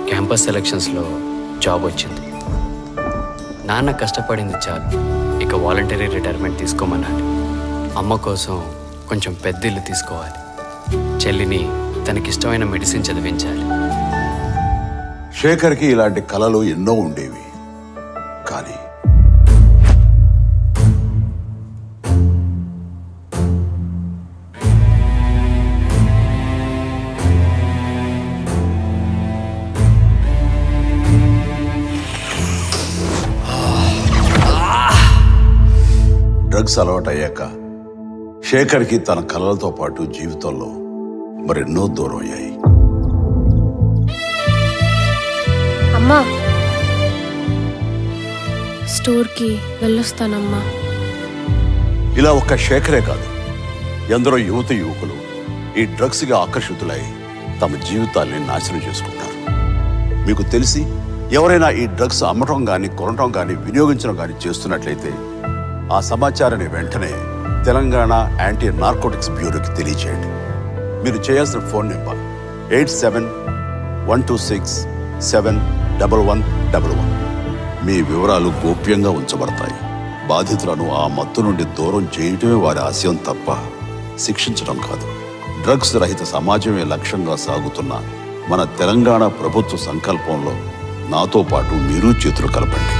Campus సెలక్షన్స్లో job వచ్చింది. నాన్న కష్టపడింది చాలు, ఇక వాలంటరీ రిటైర్మెంట్ తీసుకోమన్నాడు. అమ్మ కోసం కొంచెం పెద్ద ఇల్లు తీసుకోవాలి. చెల్లిని తనకిష్టమైన మెడిసిన్ చదివించాలి. శేఖర్కి ఇలాంటి కలలు ఎన్నో ఉండేవి. కానీ డ్రగ్స్ అలవాటయ్యాక శేఖర్కి తన కలలతో పాటు జీవితంలో మరెన్నో దూరం అయ్యాయి. అమ్మా, స్టోర్కి వెళ్ళొస్తానమ్మా. ఇలా ఒక్క శేఖరే కాదు, ఎందరో యువత యువకులు ఈ డ్రగ్స్గా ఆకర్షితులై తమ జీవితాల్ని నాశనం చేసుకుంటారు. మీకు తెలిసి ఎవరైనా ఈ డ్రగ్స్ అమ్మటం కానీ కొనటం కానీ వినియోగించడం కానీ చేస్తున్నట్లయితే ఆ సమాచారాన్ని వెంటనే తెలంగాణ యాంటీ నార్కోటిక్స్ బ్యూరోకి తెలియచేయండి. మీరు చేయాల్సిన ఫోన్ నెంబర్ 8712671111. మీ వివరాలు గోప్యంగా ఉంచబడతాయి. బాధితులను ఆ మత్తు నుండి దూరం చేయటమే వారి ఆశయం తప్ప శిక్షించడం కాదు. డ్రగ్స్ రహిత సమాజమే లక్ష్యంగా సాగుతున్న మన తెలంగాణ ప్రభుత్వ సంకల్పంలో నాతో పాటు మీరు చేతులు కలపండి.